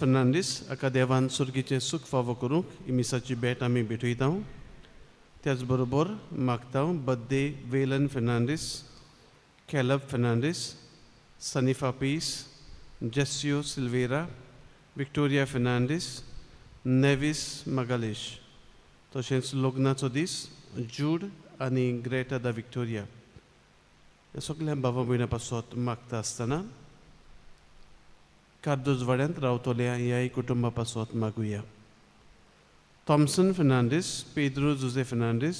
फर्नांडीस हाका देवान सुर्गीचें सूख फावो करूंक ही मिसाची भेट आमी भेटयता. त्याच बरोबर मागता बड्डे वेलन फर्नांडीस, कॅलब फर्नांडीस, सनिफा पीस, जेसियो सिल्वेरा, विक्टोरिया फर्नांडीस, नेविस मागालेश. तशेंच लग्नाचो दीस जूड आनी ग्रेटा दा विक्टोरिया ह्या सगळ्या भावा भयणां पासत मागता आसतना कार्दोज वाड्यांत रावतल्या ह्याय कुटुंबा पासत मागुया. थॉमसन फर्नांडीस, पेद्रो जुजे फर्नांडीस,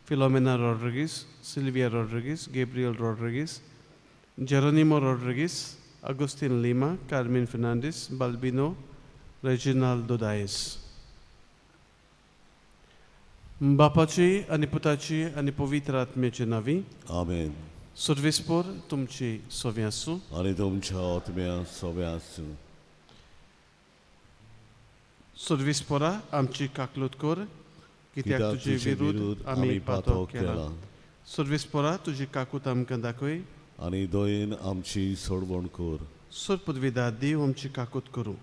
फिलोमेना रॉड्रिगीस, सिल्विया रॉड्रिगीस, गॅब्रियल रॉड्रिगीस, जेरोनिमो रॉड्रिगीस, अगुस्तीन लिमा, कार्मेन फर्नांडीस, बाल्बिनो, रेजिनाल्डो दायस. बापाची आनी पुताची आनी पवित्र आत्म्याची नांवी. आमेन. सर्वेस्पोर तुमची सोवी आसूं आनी तुमच्या आत्म्या सोबे आसूं. सर्वेस्पोरा आमची काकलूत कर, कित्याक तुजे विरुद्ध आमी पातळ केला. सर्वेस्पोरा तुजी काकूत आमकां दाखय आनी दयेन आमची सोडवण कर. सुरपदविदा देव आमची काकूत करूं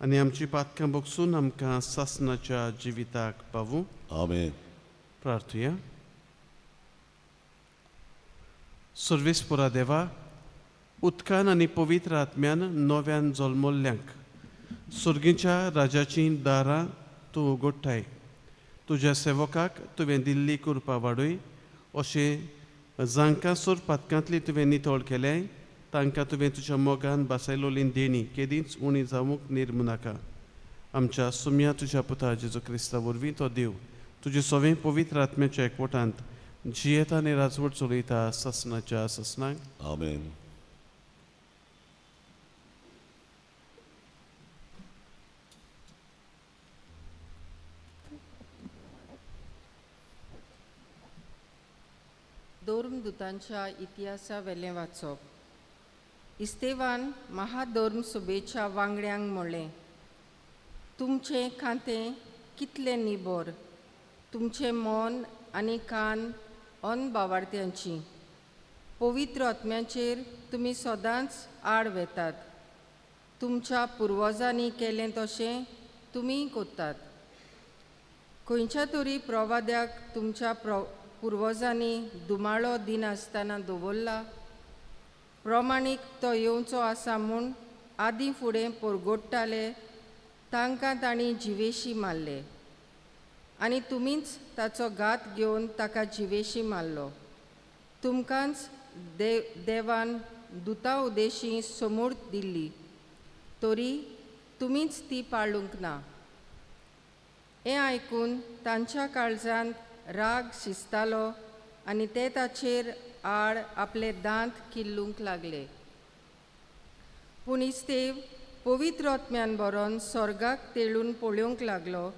आनी आमची पातकां बोगसून आमकां सासणाच्या जिविताक पावूं. आमेन. प्रार्थुया. सर्वेस्पोरा देवा, उदकान आनी पवित्र आत्म्यान नव्यान जल्मल्ल्यांक सुर्गीच्या राजाची दारां तूं उगडटाय. तुज्या सेवकाक तुवें दिल्ली कृपा वाडय. अशें जांकां सूर पातकांतली तुवें नितळ केल्याय तांकां तुवें तुज्या मोगान बासायलोली देणी केदींच उणी जावंक निर्मू नाका. आमच्या सुम्या तुज्या पुता जेजू क्रिस्ता वरवीं तो देव तुजे सवें पवित्र आत्म्याच्या एकवटांत जियेता आनी राजवट चलयता ससनाच्या ससनाक. आमेन. धर्मदुतांच्या इतिहासा वेलें वाचप. इस्तेवान महाधर्म सभेच्या वांगड्यांक म्हणलें, तुमचें खातें कितलें निबोर, तुमचें मन आनी कान भावार्थ्यांची. पवित्र आत्म्याचेर तुमी सदांच आड वेतात. तुमच्या पुर्वजांनी केलें तशें तुमी कोत्तात. खंयच्या तरी प्रवाद्याक तुमच्या पुर्वजांनी दुमाळो दिन आसतना दवरला. प्रमाणीक तो येवचो आसा म्हूण आदीं फुडें परगोडटाले तांकां तांणी जिवेशी मारले आनी तुमीच ताचो घात घेवन ताका जिवेशी मारलो. तुमकांच देवान दुतां उदेशी समूर्त दिल्ली, तरी तुमीच ती पाळूंक ना. हें आयकून तांच्या काळजांत राग शिजतालो आनी ते ताचेर आड आपले दांत किल्लूंक लागले. पूण इस्तेव पवित्र आत्म्यान बरोवन स्वर्गाक तेळून पळोवंक लागलो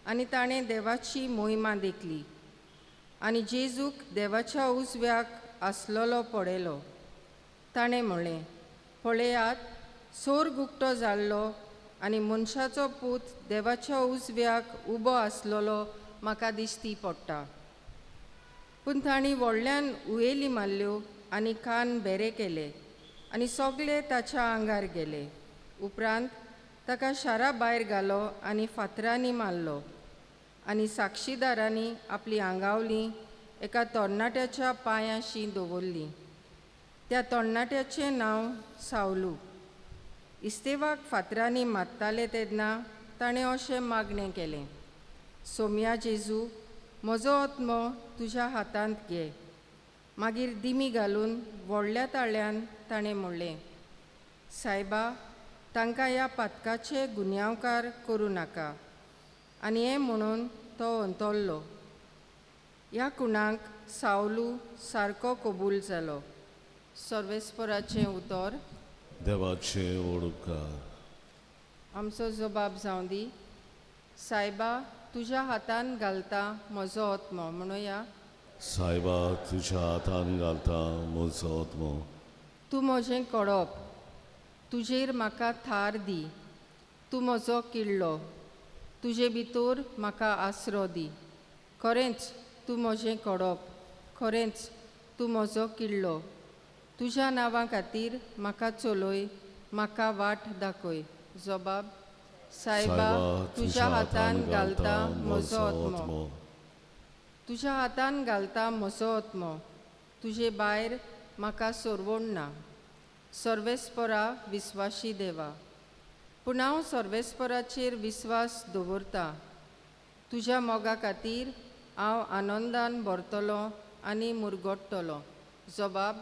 आनी ताणें देवाची मोहिमा देखली आनी जेजूक देवाच्या उजव्याक आसलोलो पळयलो. ताणें म्हणलें, पळयात, स्वर्ग उक्तो जाल्लो आनी मनशाचो पूत देवाच्या उजव्याक उबो आसलोलो म्हाका दिश्टी पडटा. पूण तांणी व्हडल्यान उयेली मारल्यो आनी कान बेरे केले आनी सगळे ताच्या आंगार गेले. उपरांत ताका शारा भायर घालो आनी फातरांनी मारलो आनी साक्षीदारांनी आपली आंगावलीं एका तरणाट्याच्या पांयाशी दवरलीं. त्या तरणाट्याचें नांव सावलू. इस्तेवाक फातरांनी मारताले तेन्ना ताणें अशें मागणें केलें, सोम्या जेजू, म्हजो आत्मो तुज्या हातांत घे. मागीर दिमी घालून व्हडल्या ताळ्यान ताणें म्हणलें, सायबा, तांकां ह्या पातकाचे गुन्यांवकार करूं नाका. आनी हें म्हणून तो अंतरलो. ह्या कुणाक सावलू सारको कबूल जालो. सर्वेस्पराचें उतर. देवाचे ओडकार. आमचो जबाब जावं दी. सायबा, तुज्या हातान घालता म्हजो आत्मो. म्हणुया, सायबा, तुज्या हातान घालता म्हजो आत्मो. तूं म्हजें कळप, तुजेर म्हाका थार दी. तूं म्हजो किल्लो, तुजे भितर म्हाका आसरो दी. खरेंच तूं म्हजें कळप, खरेंच तूं म्हजो किल्लो. तुज्या नांवा खातीर म्हाका चलय, म्हाका वाट दाखय. जबाब. सायबा तुझ्या हातान घालता म्हजो आत्मो. तुझ्या हातान घालता म्हजो आत्मो. तुजे भायर म्हाका सोडवण ना. सर्वेस्परा विस्वाशी देवा, पूण हांव सर्वेस्पराचेर विस्वास दवरतां. तुज्या मोगा खातीर हांव आनंदान भरतलो आनी मुरगोडटलो. जबाब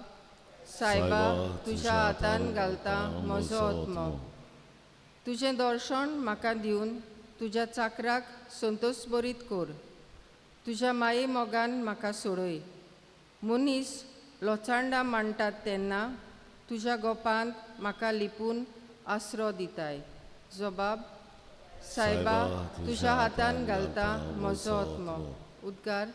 सायबा तुज्या हातान घालता म्हजो आत्मो. तुजें दर्शन म्हाका दिवन तुज्या चाकराक संतोश बरीत कर. तुज्या माये मोगान म्हाका सोडय. मनीस लोचांडा मांडटात तेन्ना तुज्या गोपांत म्हाका लिपून आसरो दिताय. जबाब सायबा तुज्या हातान घालता म्हजो आत्मो. उद्गार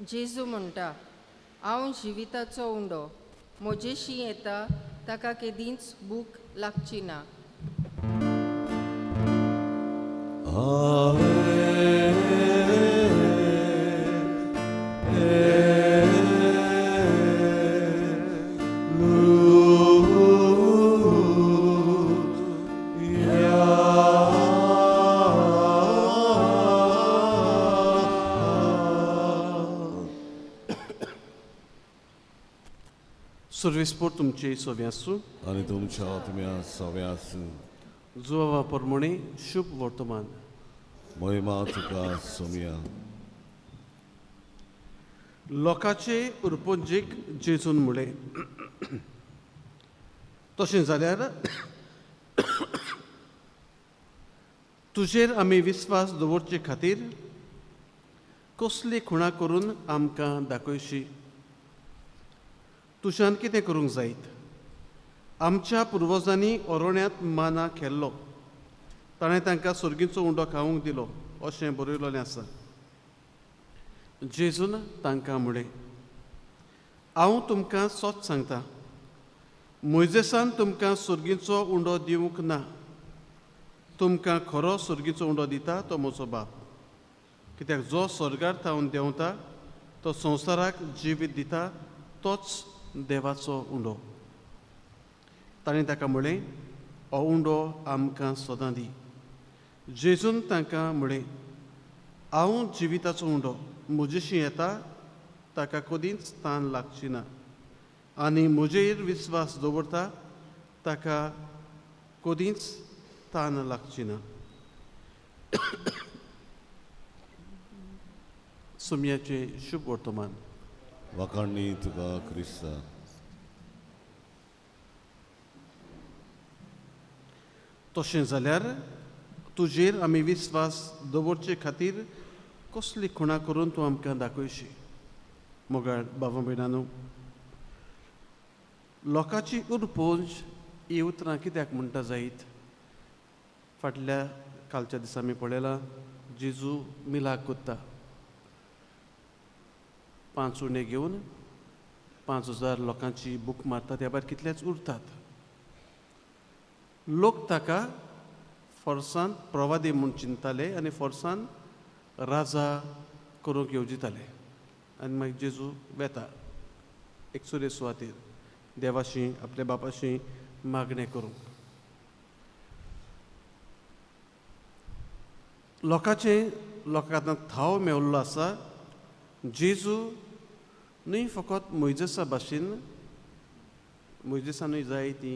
जेजू म्हणटा, हांव जिविताचो उंडो. म्हजेशी येता ताका केदींच भूक लागची ना. सर्वेस्पोर तुमचे सोव्यासू आनी तुमच्या आत्म्या सव्यास जुवा प्रमाणे शुभ वर्तमान. महिमा तुका सोम्या. लोकांचे उरपोंजेक जेजून मुळे. तशें जाल्यार तुजेर आमी विस्वास दवरचे खातीर कसली खुणां करून आमकां दाखयशी. तुज्यान कितें करूंक जायत? आमच्या पुर्वजांनी अरोण्यांत माना खेल्लो. ताणें तांकां सुर्गीचो उंडो खावंक दिलो अशें बरयलोलें आसा. जेजून तांकां म्हळें, हांव तुमकां सच सांगतां, मोइजेसान तुमकां सुर्गीचो उंडो दिवंक ना. तुमकां खरो सुर्गीचो उंडो दिता तो म्हजो बाप. कित्याक जो स्वर्गार थावन देंवता तो संवसाराक जिवीत दिता तोच देवाचो उंडो. ताणें ताका म्हळें, हो उंडो आमकां सदां दी. जेजून तांकां म्हळें, हांव जिविताचो उंडो. म्हजेशी येता ताका कदींच तान लागची ना आनी म्हजेर विस्वास दवरता ताका कदींच तान लागची ना. सुमयाचे शुभ वर्तमान. वखाणी तुका क्रिस्ता. तशें जाल्यार तुजेर आमी विस्वास दवरचे खातीर कसली खुणां करून तूं आमकां दाखयशी. मोगाळ बाबा भयणानो, लोकांची उरपोंज ही उतरां कित्याक म्हणटा जायत? फाटल्या कालच्या दिसा आमी पळयलां जेजू मिलाक कोत्ता. 5 उंडे घेवन 5000 लोकांची भूक मारता. त्या भायर कितलेच उरतात. लोक ताका फोर्सान प्रवादी म्हूण चिंतताले आनी फोर्सान राजा करूंक येवजिताले. आनी मागीर जेजू वेता एक सुरे सुवातेर देवाशी आपल्या बापाशी मागणें करूंक. लोकांक थाव मेवल्लो आसा. जेजू न्हय फकत मोइजेसा भाशेन मोइजेसानूय जाय ती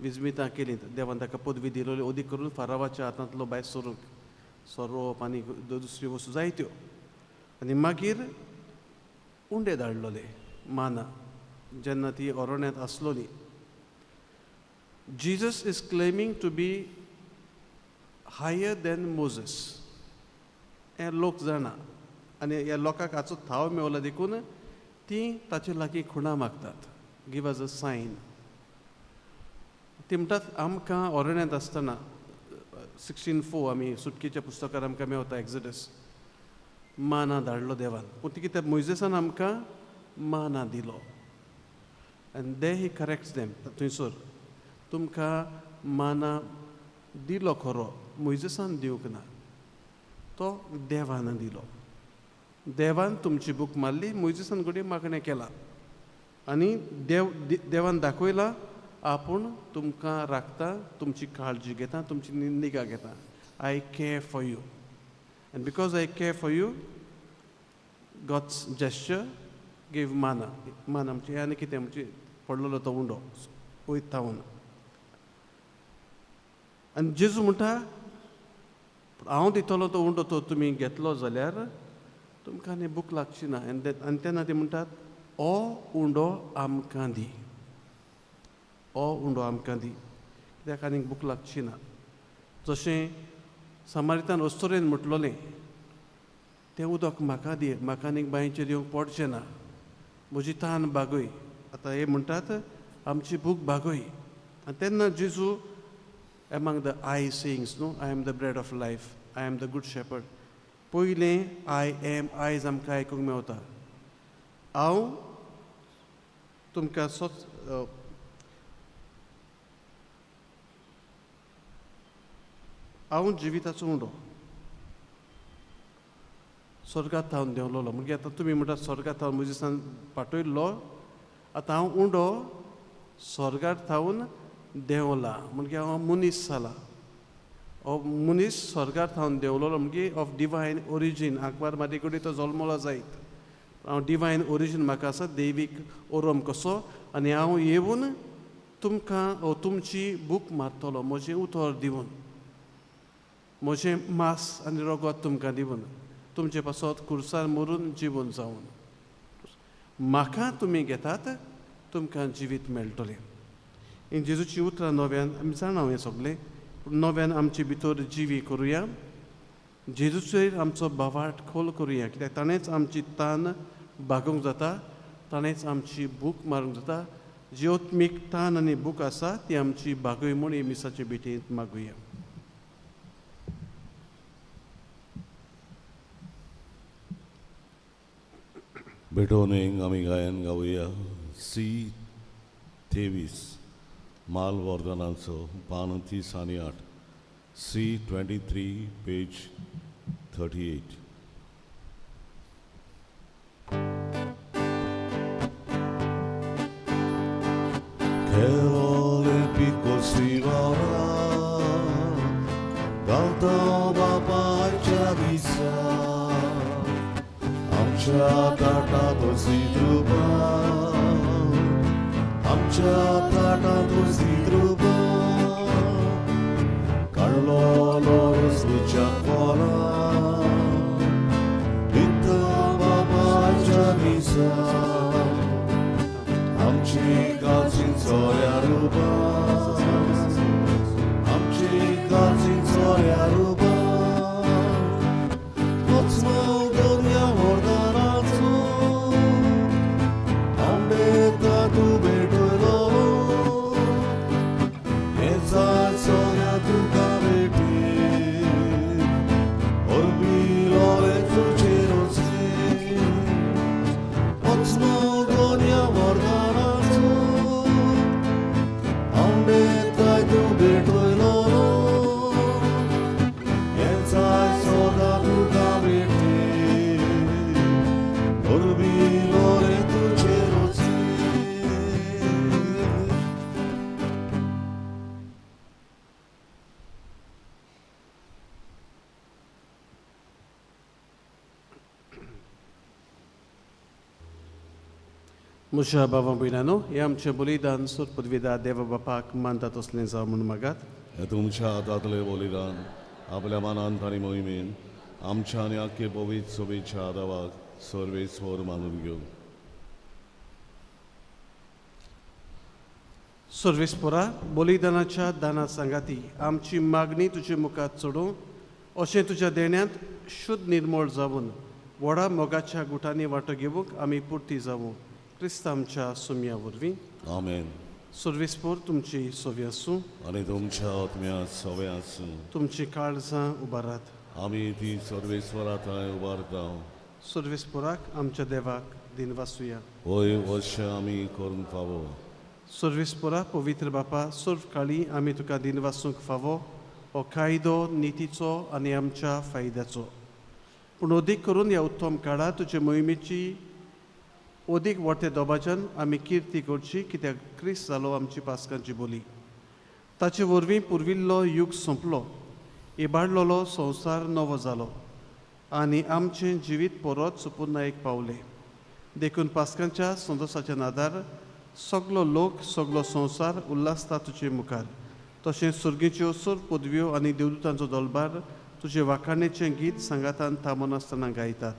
विजमितां केलीं. देवान ताका पदवी दिलोली ओदी करून फारावाच्या हातांतलो भायर सरूंक सोरोप आनी दुसऱ्यो वस्तू जायत्यो. आनी मागीर उंडे धाडलोले माना जेन्ना ती अरोण्यांत आसलोली. Jesus is claiming to be higher than Moses. हे लोक जाणा आनी ह्या लोकांक हाचो थाव मेवला देखून ती ताचे लागीं खुणां मागतात. गिव अस अ सायन. ती म्हणटात आमकां अरोण्यांत आसतना 16:4 आमी सुटकेच्या पुस्तकार आमकां मेवता एक्झोडस. माना धाडलो देवान पूण ती कितें मोइजेसान आमकां माना दिलो आनी दे ही करेक्ट्स देम थंयसर तुमकां माना दिलो खरो मोइजेसान दिवंक ना तो देवान दिलो देवान तुमची बूक मारली मोइजेसान घडये मागणें केलां आनी देवान दाखयलां आपूण तुमकां राखता तुमची काळजी घेता तुमची निगा घेता I care for you and because I care for you God's gesture give माना माना म्हणजे आनी कितें म्हणजे पडलेलो तो उंडो वयत थावन आनी जेजू म्हणटा हांव दितलो तो उंडो तो तुमी घेतलो जाल्यार तुमकां आनी भूक लागची ना आनी तेन्ना ते म्हणटात हो उंडो आमकां दी हो उंडो आमकां दी कित्याक आनीक भूक लागची ना जशें समारितान वस्तुरेन म्हटलोलें तें उदक म्हाका दी म्हाका आनीक बांयचेर येवंक पडचें ना म्हजी तान भागय आतां हे म्हणटात आमची भूक भागय आनी तेन्ना जेजू एमंग द आय सेयिंग्स न्हू I am the bread of life I am the good shepherd पयलें आय एम आयज आमकां आयकूंक मेवता हांव तुमकां हांव जिविताचो उंडो स्वर्गांत थावन देंवलोलो म्हणजे आतां तुमी म्हणटात स्वर्गांत थावन म्हजेसान पाठयल्लो आतां हांव उंडो स्वर्गांत थावन देंवला म्हणजे हांव मनीस जाला हो मनीस स्वर्गांत थावन देंवलोलो म्हणजे ऑफ डिवायन ओरिजीन आकबार म्हाजे कडेन तो जल्मलो जायत हांव डिवायन ओरिजीन म्हाका आसा दैवीक ओरम कसो आनी हांव येवन तुमकां तुमची भूक मारतलो म्हजें उतर दिवन म्हजें मांस आनी रगत तुमकां दिवन तुमचे पासत खुर्सार मरून जिवन जावन म्हाका तुमी घेतात तुमकां जिवीत मेळटलें ही जेजूची उतरां नव्यान आमी जाणां हें सगळें नव्यान आमचे भितर जिवी करुया जेजूचेर आमचो बावाट खोल करुया कित्याक ताणेंच आमची तान भागोवंक जाता ताणेंच आमची भूक मारूंक जाता जी ओत्मीक तान आनी भूक आसा ती आमची भागय म्हूण हे मिसाचे भेटेंत मागुया भेटोवणेक आमी गायन गावया सी 23 माल वर्धनाचो पान 30 आनी 8 C 23 page 38 Kerole piccol si vorrà dal tova pace visa आमच्या ताटात सी drupa आमच्या ताटात C drupa Carlo loro sbuccia fuori Vittova pace visa आमची गाची चोऱ्या रुबा आमची गाची चोऱ्या रुबा Mocno dnia wordanacą Ambeta tu bedoilo Eza sonia tu kaveti Orbilo le tu cerosi Mocno dnia wordanacą Ambeta tu bedoilo Eza sonia tu kaveti Orbilo le tu cerosi म्हज्या भावां भयणांनो हें आमचें बलिदान सूर पदवीदार देवा बापाक मानता तसलें जावं म्हूण मागात हे तुमच्या हातांतलें बलिदान आपल्या मनांत आनी मोहिमेन आमच्या आनी आख्खे पवित्र सभेच्या आदाराक सर्वेस्वर मानून घेवं सर्वेस्परा बलिदानाच्या दाना सांगाती आमची मागणी तुजे मुखार चडोवं अशें तुज्या देण्यांत शुद्ध निर्मळ जावन व्हडा मोगाच्या गुटांनी वांटो घेवंक आमी पुर्ती जावं क्रिस्त आमच्या सुमया वरवीं आमेन सर्वेस्पर तुमची सोवी आसूं आनी तुमच्या आत्म्या सवे आसूं तुमची काळजां उबारात आमी ती सर्वेस्वराथाय उबारता. सर्वेस्पराक आमच्या देवाक दिन वासुया. होय वर्ष आमी करून फावो. सर्वेस्परा पवित्र बापा सर्व काळी आमी तुका दिन वासूंक फावो हो कायदो नितीचो आनी आमच्या फायद्याचो. पूण अदीक करून ह्या उत्तम काळात तुजे मोहिमेची अदीक व्हडटे दोबाच्यान आमी किर्ती करची, कित्याक क्रिस्त जालो आमची पासकांची बोली. ताचे वरवीं पुर्विल्लो युग सोंपलो, इबाडलोलो संवसार नवो जालो आनी आमचें जिवीत परत सुपुर्णा एक पावलें. देखून पासकांच्या संतोसाच्या नादार सगलो लोक, सगलो संवसार उल्हासता तुजे मुखार. तशेंच सुर्गेच्यो सर्व पदव्यो आनी देवदूतांचो दलबार तुजे वाखाणेचें गीत सांगातान थांबून आसतना गायतात.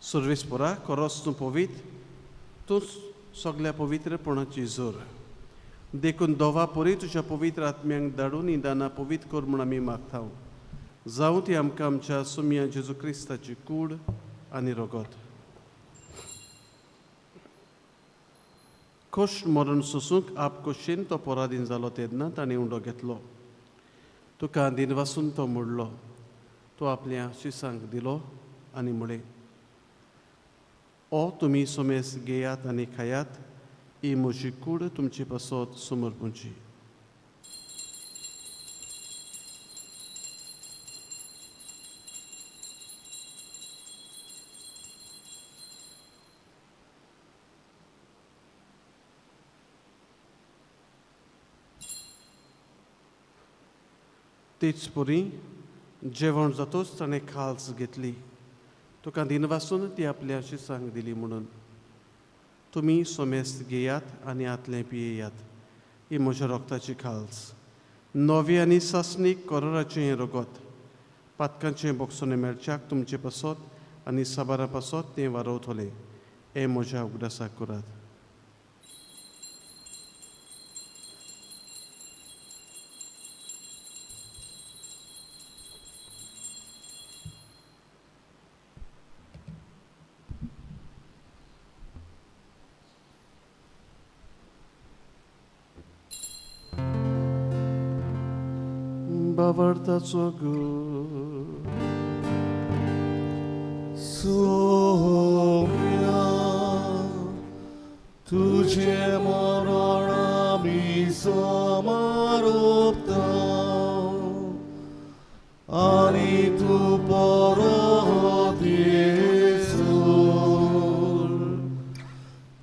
सर्वेस्परा खरोच तूं पवित्र, तूंच सगल्या पवित्रपणाची जोर. देखून दोवा परी तुज्या पवित्र आत्म्यांक धाडून ही दानां पवित्र कर म्हूण आमी मागता. जावं ती आमकां आमच्या सुम्या जेजू क्रिस्ताची कूड आनी रगत. खोश मरण सोसूंक आप खोशेन तो पराधीन जालो तेन्ना ताणें उंडो घेतलो. तुका दिन वासून तो मोडलो. तो आपल्या शिसांक दिलो आनी म्हळें, ओ तुमी सोमेस घेयात आनी खायात, ही म्हजी कूड तुमची पासत समर्पूंची. तेच परी जेवण जातोच ताणें खाल्स घेतली. तुका दिन वासून ती आपल्या शिसांक दिली म्हणून, तुमी सोमेस घेयात आनी आतलें पियेयात, ही म्हज्या रोगताची खाल्स. नवी आनी सासणीक कोरोराचें रगत, पातकांचें बोगसोने मेळच्याक तुमचे पासत आनी साबारा पासत तें वारवतलें. हें म्हज्या उगडासाक करात. Bavartaco gó. Soumya, तुझे मरण आमी समारोपता आनी तू परत येसूर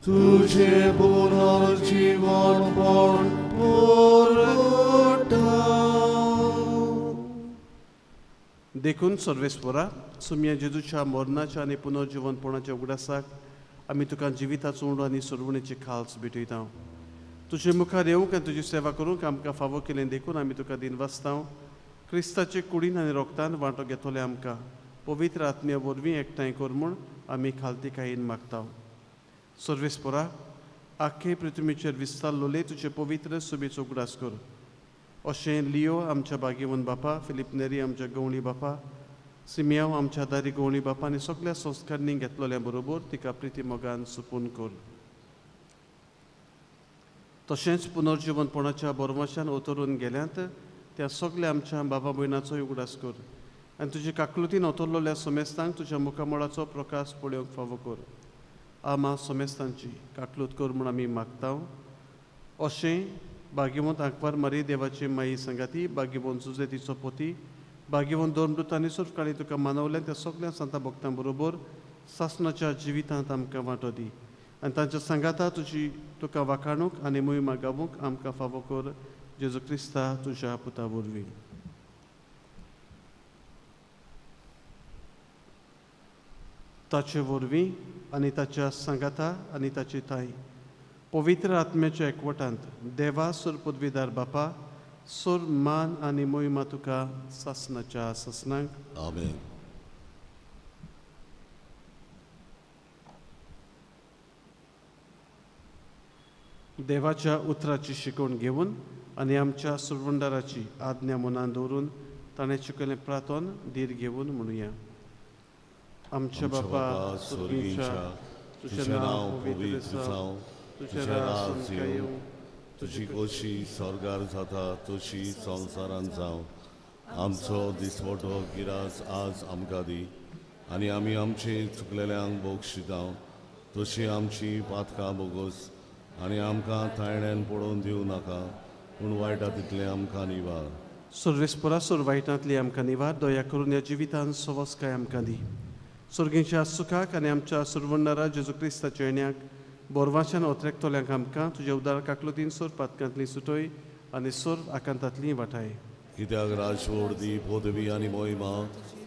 तुझे पुनर्जीवनपण परगटा. देखून सर्वेस्परा सुम्या जेजूच्या मरणाच्या आनी पुनर्जीवनपणाच्या उगडासाक आमी तुका जिविताचो उंडो आनी सोडवणेची खाल्स भेटयता. तुजे मुखार येवंक आनी तुजी सेवा करूंक आमकां फावो केलें देखून आमी तुका दिन वाचता. क्रिस्ताचे कुडीन आनी रोगतान वांटो घेतले आमकां पवित्र आत्म्या वरवीं एकठांय कर म्हूण आमी खालती कायेन मागता. सर्वेस्परा आख्खे पृथ्वीचेर विस्तारलोले तुजे पवित्र सुबेचो उगडास कर. अशें लियो आमच्या बागेवन बापा, फिलीप नेरी आमच्या गवळी बापा, सिमियांव आमच्या दारी गवळी बापा आनी सगळ्या संस्कारांनी घेतलेल्या बरोबर तिका प्रिती मोगान सुपून कर. तशेंच पुनर्जीवनपणाच्या बोरमाशान उतरून गेल्यांत त्या सगळ्या आमच्या बाबा भयणाचोय उगडास कर आनी तुजे काकलुतीन उतरलेल्या सोमेस्तांक तुज्या मुखामळाचो प्रकाश पळोवंक फावो कर. आमा सोमेस्तांची काकलूत कर म्हूण आमी मागता. अशें बागीवंत आंकवार मारी देवाची माई संगाती, बागीवंत जुजे तिचो पोती, भाग्यवन दोन दुतांनी सुरकाळी तुका मानवल्या त्या सगळ्या संता भक्तां बरोबर सासणाच्या जिवितांत आमकां वांटो दी आनी तांच्या सांगाता तुका वाखाणूक आनी मोहिमा गावूंक आमकां फावो कर जेजू क्रिस्ता तुज्या पुता वरवीं. ताचे वरवीं आनी ताच्या सांगाता आनी ताची ताई पवित्र आत्म्याच्या एकवटांत देवा सूर पदवीदार बापा सूर मान आनी मोहिमा तुका सासणाच्या सासणांक. आमेन. देवाच्या उतराची शिकवण घेवन आनी आमच्या सुरवंडाराची आज्ञा मनान दवरून ताणें शिकयलें प्रार्थन धीर घेवन म्हणुया. आमच्या बापा सुर्गीच्या तुजें नांव पवित्र जावं, तुजें राज येवं, तुजी कोशी स्वर्गार जाता तशी संवसारांत जावं. आमचो दिसवटो गिरास आज आमकां दी आनी आमी आमचे चुकलेल्यांक बोगशिता तशी आमची पातकां बोगोस आनी आमकां तायण्यान पडोवन दिवं नाका पूण वायटांतले आमकां निवार. सर्वेस्परा सूर वायटांतली आमकां निवार. दया करून ह्या जिवितांत सवस्काय आमकां दी. सुर्गीच्या सुखाक आनी आमच्या सुरवंडारा जेजू क्रिस्ताच्या येण्याक बोरवाच्यान ओतरेकतोल्यांक आमकां तुज्या उदार काकलुतीन सूर पातकांतली सुटोय आनी सूर आकांतांतली वाटाय. कित्याक राजवड दी पदवी आनी मोहिमा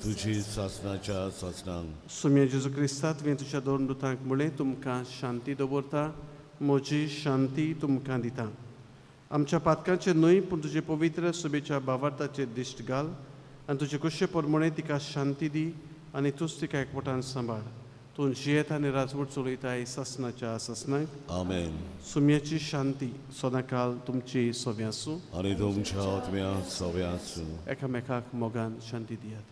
तुजी सासणाच्या सासणांक. सुम्या जेजू क्रिस्ता तुवें तुज्या दोन दुतांक म्हळें तुमकां शांती दवरता, म्हजी शांती तुमकां दिता. आमच्या पातकांचे न्हय पूण तुजे पवित्र सुबेच्या भावार्थाचेर दिश्ट घाल आनी तुजे कुशे परमणे तिका शांती दी आनी तूंच तिका एकवटान सांबाळ. तूं जियेत आनी राजवट चलयताय सासणाच्या सासणांक. आमेन. सुम्याची शांती सदांकाल तुमची सोव्या आसूं आनी तुमच्या आत्म्या सोव्या आसूं. एकामेकाक मोगान शांती दियात.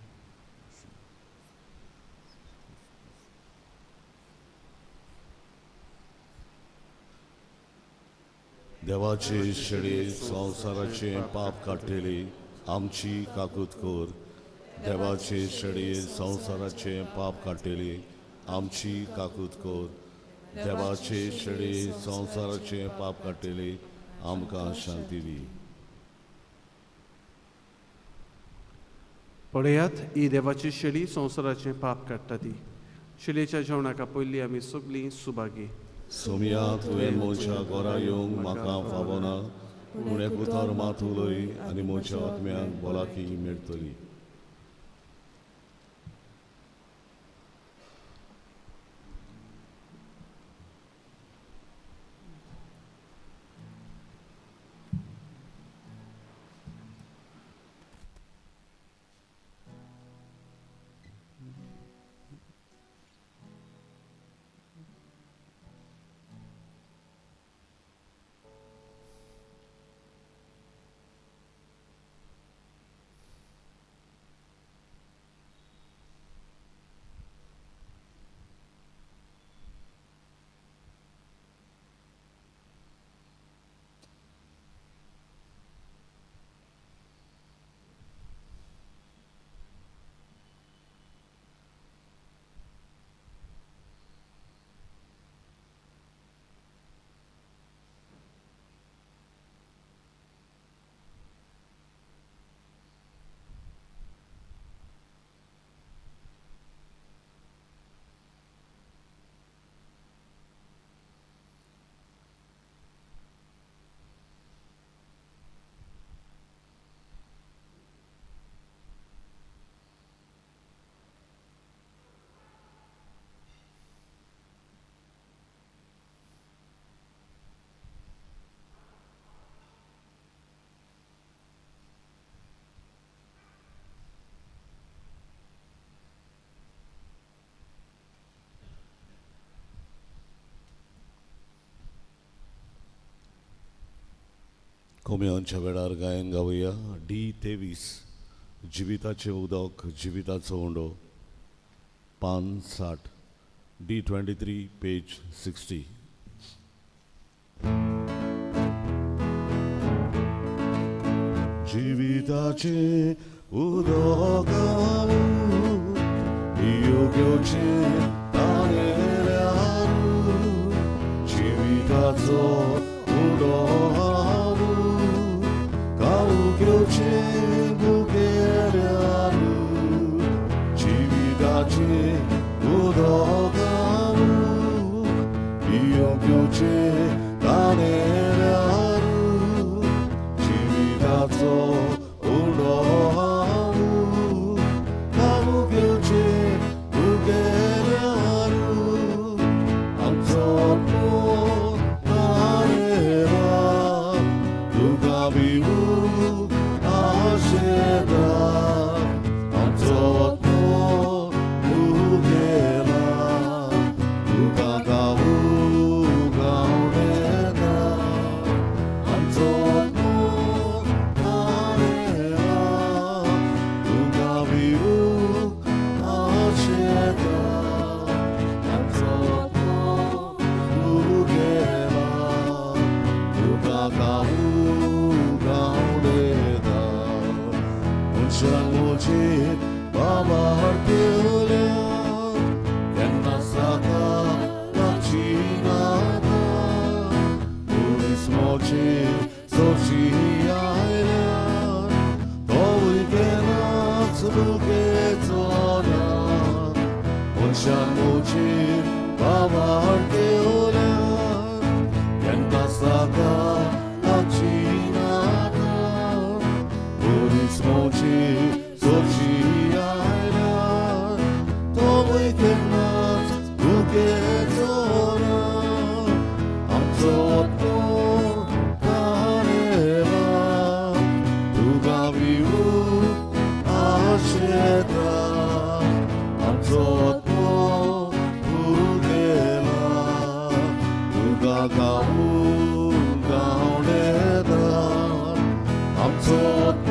देवाचे शेळे संवसाराचे पाप काडटली आमची काकूत कोर. देवाचे शेळे संवसाराचे पाप काडटली आमची काकूत कोर. देवाचे शेळे संवसाराचे पाप काडटली आमकां शांती दी. पळयात ही देवाची शेळी संवसाराचें पाप काडटा ती. शेळयेच्या जेवणाका पयलीं आमी सगळीं सुभागी. सोमया तुवें म्हज्या घरा येवंक म्हाका फावना पूण एक उतर मात उलय आनी म्हज्या आत्म्याक भलायकी मेळटली. कोम्यांच्या वेळार गायन गावया D23 जिविताचे उदक जिविताचो उंडो पान 60 D23 पेज 60. जिविताचे उदक योग्योचे तानेल्यारू जिविताचो उंडो Gauche bugeria 묻어가고 비용표체 가내라루 지미다서 울러하고 나무교체 무게라루 암석도 가내라 누가 비우 아세다 암석도 무게라 누가 가우 가오래다 암석도 가내라 누가 비우 아세다 암석도 무게라 누가 가우 가오래다 온천무지 마마할게려 옛나사가 나지나다 우리 스모치 소시아이려 더위게나 스루게져나 온천무지 마마할게려 옛나사가 나지나다 우리 스모치 소시아이라 더위게나 두개져라 암석도 가내라 누가 비우 아세다 암석도 무게라 누가 가우 가오래다 암석도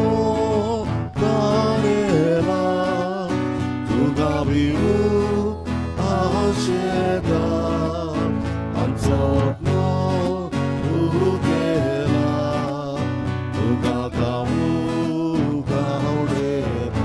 가내라 누가 비우 아세다 암석도 무게라 누가 가우 가오래다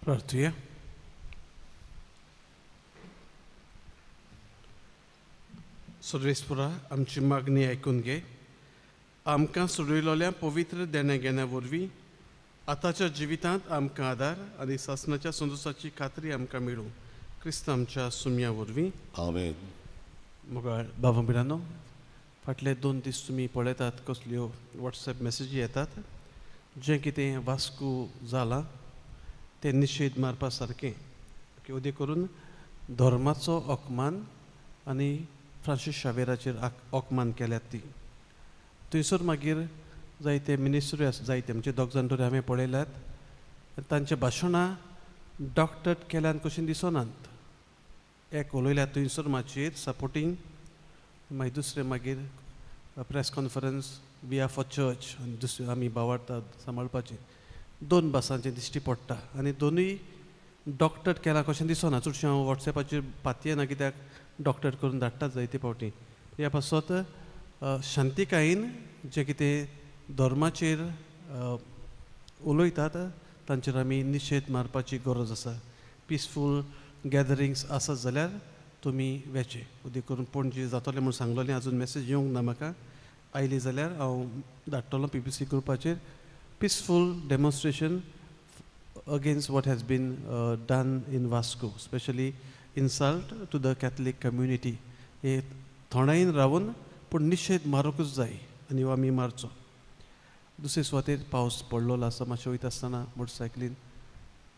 प्रार्थूया. सर्वेस्परा आमची मागणी ऐकून घे. आमकां सोडिल्ल्या पवित्र देण्या घेण्या वरवीं आतांच्या जिवितांत आमकां आदार आनी सासणाच्या संतोशाची खात्री आमकां मेळूं. क्रिस्त आमच्या सुमया वरवीं आमेन. मोगाळ बाबा बिरानो, फाटले 2 दीस तुमी पळयतात कसल्यो वॉट्सॅप मॅसेजी येतात. जें कितें वास्को जालां तें निशेध मारपा सारकें. उदे करून धर्माचो अकमान आनी फ्रांसीस शावेराचेर अकमान केल्यात ती. थंयसर मागीर जायते मिनिस्ट्री आसा, जायते म्हणजे 2 जाण तरी हांवें पळयल्यात. तांचे भाशणां डॉक्टर केल्यान कशें दिसनात एक उलयल्यात थंयसर माचयेर सपोर्टींग मागीर दुसरें मागीर press conference we are for church आनी दुसरें आमी भावार्थात सांबाळपाचें 2 भासांचें दिश्टी पडटा आनी दोनूय डॉक्टर केला कशें दिसना चडशें हांव वॉट्सॅपाचेर पातयेना कित्याक डॉक्टर करून धाडटात जायते फावटी ह्या पासत शांतिकायेन जें कितें धर्माचेर उलयतात तांचेर आमी निशेध मारपाची गरज आसा पिसफूल गॅदरिंग्स आसत जाल्यार तुमी वेचे उदी करून पणजे जातलें म्हूण सांगलोलें आजून मॅसेज येवंक ना म्हाका आयली जाल्यार हांव धाडटलों PPC ग्रुपाचेर peaceful demonstration against what has been done in Vasco, especially insult to the Catholic community. हे थोडायेन रावून पूण निशेध मारूंकच जाय आनी हो आमी मारचो दुसरे सुवातेर पावस पडलेलो आसा मातशें वयता आसतना मोटरसायकलीन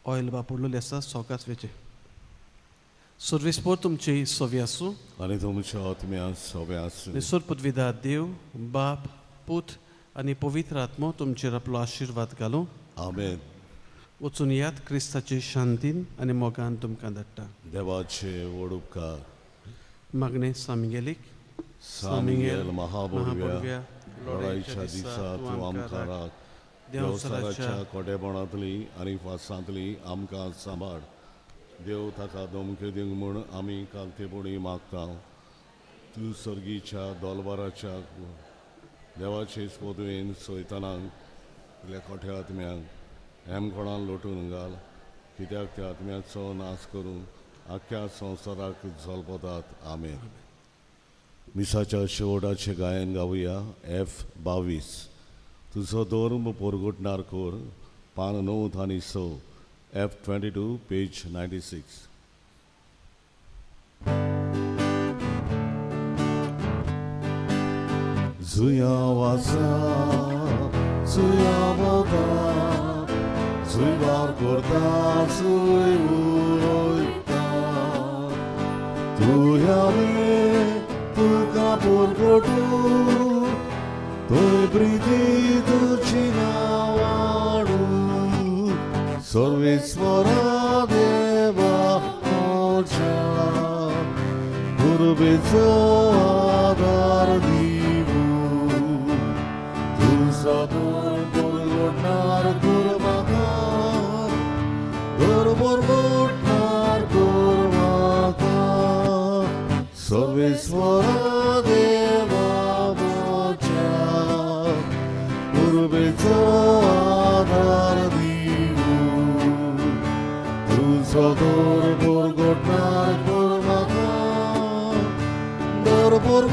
ऑयल बा पडलेली आसा सवकास वेचे सर्वेस्पोर तुमची सोवी आसूं आनी तुमच्या आत्म्या सोबे आसूं निसोर पदवीदार देव बाप पूत आनी पवित्र आत्मो तुमचेर आपलो आशिर्वाद घालूं आमेन. वचून यात क्रिस्ताचे शांतीन आनी मोगान तुमकां धाडटा देवाचे व्हड उपकार मागणें सामिगेलीक सामिगेल महाबोडव्या लढाईच्या दिसा तूं आमकां राख देवसाराच्या कोटेपणांतली आनी फासांतली आमकां सांबाळ देव ताका धमक्यो दिवंक म्हूण आमी कालतेपणी मागता तूं सर्गीच्या दोलबाराच्या देवाचे पदवेन सोयतानाक तुज्या खोट्या आत्म्यांक हेम कोणान लोटून घाल कित्याक त्या आत्म्याचो नाश करून आख्या संवसाराक झोलपतात आमेन. मिसाच्या शेवटाचे गायन गावया F22 तुजो धर्म परगटणार कोर पान 9 आनी 6 F22 पेज 96. जुया वासा जुया बोगा जुय बार करता जुय उलोयता तुया वे तुका परगटू तुय प्रिती तुजी नावाडू सर्वेस्वरा देवा मोच्या गुरुबेचो आदार दिवू तुझा दोन परगटणार कर म्हाका दोन परगटणार कर म्हाका सर्वेस्वरा देवा मोच्या गुरुबेचो आदार Dor por